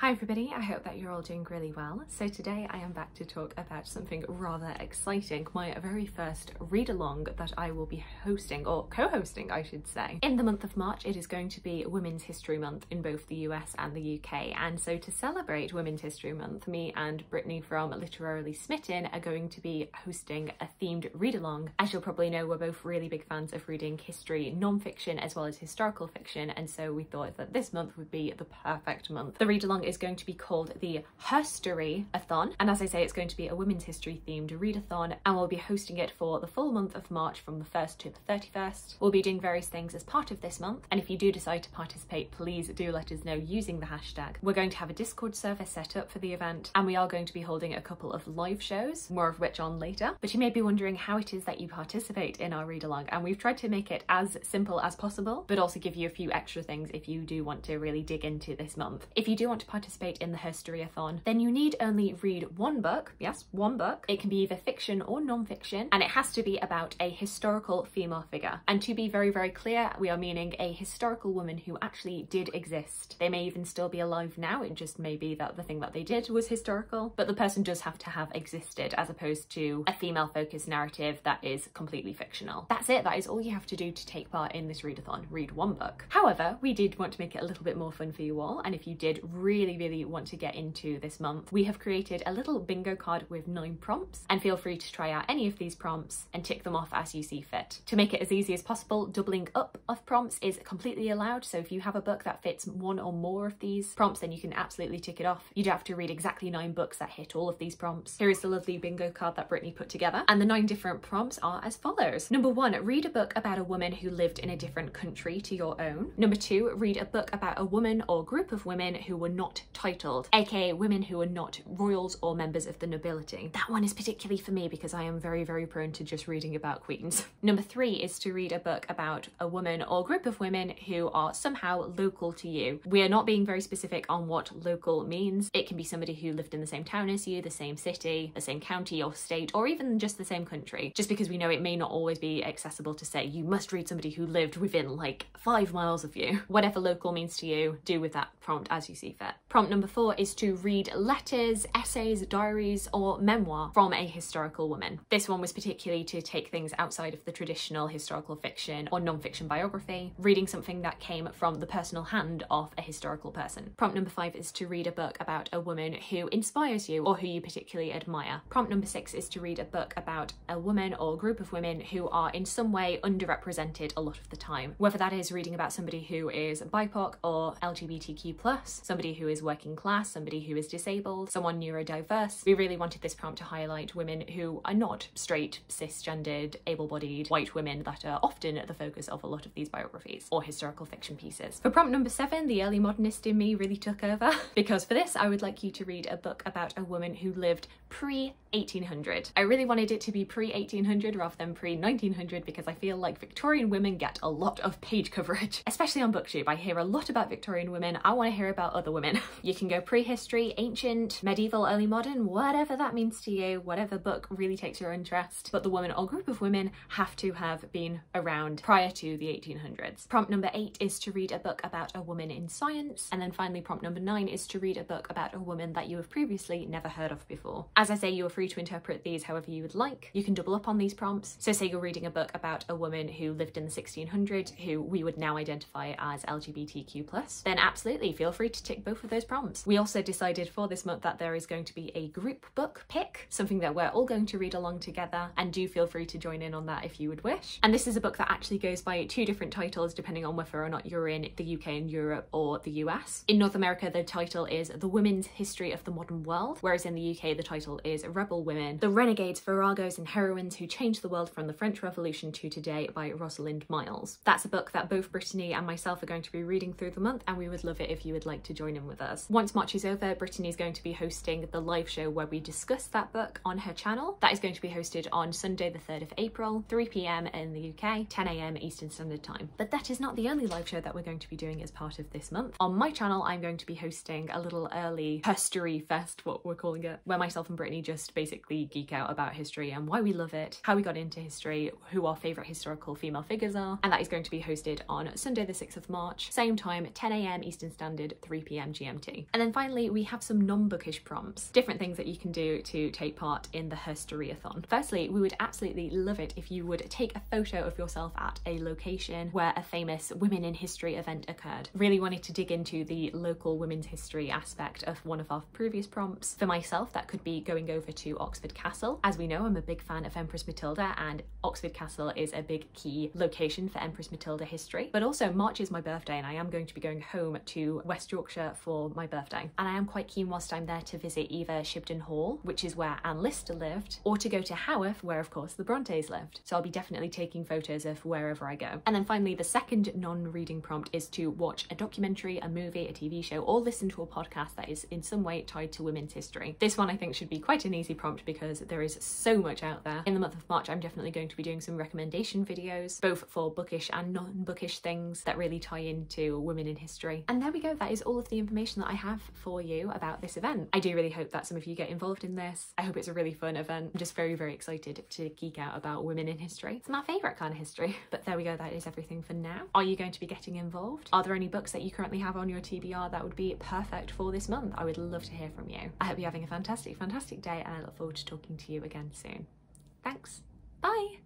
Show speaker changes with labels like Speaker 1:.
Speaker 1: Hi everybody, I hope that you're all doing really well. So today I am back to talk about something rather exciting, my very first read-along that I will be hosting, or co-hosting I should say. In the month of March it is going to be Women's History Month in both the US and the UK, and so to celebrate Women's History Month, me and Brittany from Literarily Smitten are going to be hosting a themed read-along. As you'll probably know, we're both really big fans of reading history non-fiction as well as historical fiction, and so we thought that this month would be the perfect month. The read-along is going to be called the Her-storyathon, and as I say, it's going to be a women's history themed readathon, and we'll be hosting it for the full month of March from the 1st to the 31st. We'll be doing various things as part of this month, and if you do decide to participate, please do let us know using the hashtag. We're going to have a Discord server set up for the event, and we are going to be holding a couple of live shows, more of which on later. But you may be wondering how it is that you participate in our read-along, and we've tried to make it as simple as possible, but also give you a few extra things if you do want to really dig into this month. If you do want to participate in the Her-storyathon, then you need only read one book. Yes, one book. It can be either fiction or non-fiction, and it has to be about a historical female figure. And to be very, very clear, we are meaning a historical woman who actually did exist. They may even still be alive now, it just may be that the thing that they did was historical, but the person does have to have existed, as opposed to a female-focused narrative that is completely fictional. That's it, that is all you have to do to take part in this readathon, read one book. However, we did want to make it a little bit more fun for you all, and if you did really want to get into this month, we have created a little bingo card with 9 prompts, and feel free to try out any of these prompts and tick them off as you see fit. To make it as easy as possible, doubling up of prompts is completely allowed, so if you have a book that fits one or more of these prompts, then you can absolutely tick it off. You don't have to read exactly 9 books that hit all of these prompts. Here is the lovely bingo card that Brittany put together, and the 9 different prompts are as follows. Number 1, read a book about a woman who lived in a different country to your own. Number 2, read a book about a woman or group of women who were not titled, aka women who are not royals or members of the nobility. That one is particularly for me because I am very prone to just reading about queens. Number 3 is to read a book about a woman or group of women who are somehow local to you. We are not being very specific on what local means. It can be somebody who lived in the same town as you, the same city, the same county or state, or even just the same country, just because we know it may not always be accessible to say you must read somebody who lived within like 5 miles of you. Whatever local means to you, do with that prompt as you see fit. Prompt number 4 is to read letters, essays, diaries, or memoir from a historical woman. This one was particularly to take things outside of the traditional historical fiction or non-fiction biography, reading something that came from the personal hand of a historical person. Prompt number 5 is to read a book about a woman who inspires you or who you particularly admire. Prompt number 6 is to read a book about a woman or group of women who are in some way underrepresented a lot of the time, whether that is reading about somebody who is BIPOC or LGBTQ+, somebody who is working class, somebody who is disabled, someone neurodiverse. We really wanted this prompt to highlight women who are not straight, cisgendered, able-bodied white women that are often the focus of a lot of these biographies or historical fiction pieces. For prompt number 7, the early modernist in me really took over, because for this I would like you to read a book about a woman who lived pre-1800. I really wanted it to be pre-1800 rather than pre-1900 because I feel like Victorian women get a lot of page coverage, especially on BookTube. I hear a lot about Victorian women. I want to hear about other women. You can go prehistory, ancient, medieval, early modern, whatever that means to you, whatever book really takes your interest, but the woman or group of women have to have been around prior to the 1800s. Prompt number 8 is to read a book about a woman in science, and then finally prompt number 9 is to read a book about a woman that you have previously never heard of before. As I say, you are free to interpret these however you would like. You can double up on these prompts. So say you're reading a book about a woman who lived in the 1600s who we would now identify as LGBTQ+, then absolutely feel free to tick both of those prompts. We also decided for this month that there is going to be a group book pick, something that we're all going to read along together, and do feel free to join in on that if you would wish. And this is a book that actually goes by 2 different titles depending on whether or not you're in the UK and Europe or the US. In North America the title is The Women's History of the Modern World, whereas in the UK the title is Rebel Women, The Renegades, Viragos and Heroines Who Changed the World from the French Revolution to Today by Rosalind Miles. That's a book that both Brittany and myself are going to be reading through the month, and we would love it if you would like to join in with us. Once March is over, Brittany is going to be hosting the live show where we discuss that book on her channel. That is going to be hosted on Sunday the 3rd of April, 3 PM in the UK, 10 AM Eastern Standard Time. But that is not the only live show that we're going to be doing as part of this month. On my channel I'm going to be hosting a little early Herstory Fest, what we're calling it, where myself and Brittany just basically geek out about history and why we love it, how we got into history, who our favourite historical female figures are, and that is going to be hosted on Sunday the 6th of March, same time, 10 AM Eastern Standard, 3 PM GMT. TMT. And then finally, we have some non-bookish prompts, different things that you can do to take part in the Her-storyathon. Firstly, we would absolutely love it if you would take a photo of yourself at a location where a famous Women in History event occurred. Really wanted to dig into the local women's history aspect of one of our previous prompts. For myself, that could be going over to Oxford Castle. As we know, I'm a big fan of Empress Matilda, and Oxford Castle is a big key location for Empress Matilda history. But also March is my birthday, and I am going to be going home to West Yorkshire for my birthday. And I am quite keen whilst I'm there to visit either Shibden Hall, which is where Anne Lister lived, or to go to Haworth, where of course the Brontes lived. So I'll be definitely taking photos of wherever I go. And then finally, the second non-reading prompt is to watch a documentary, a movie, a TV show, or listen to a podcast that is in some way tied to women's history. This one I think should be quite an easy prompt because there is so much out there. In the month of March, I'm definitely going to be doing some recommendation videos, both for bookish and non-bookish things that really tie into women in history. And there we go, that is all of the information that I have for you about this event. I do really hope that some of you get involved in this. I hope it's a really fun event. I'm just very, very excited to geek out about women in history. It's my favourite kind of history. But there we go, that is everything for now. Are you going to be getting involved? Are there any books that you currently have on your TBR that would be perfect for this month? I would love to hear from you. I hope you're having a fantastic, fantastic day, and I look forward to talking to you again soon. Thanks. Bye.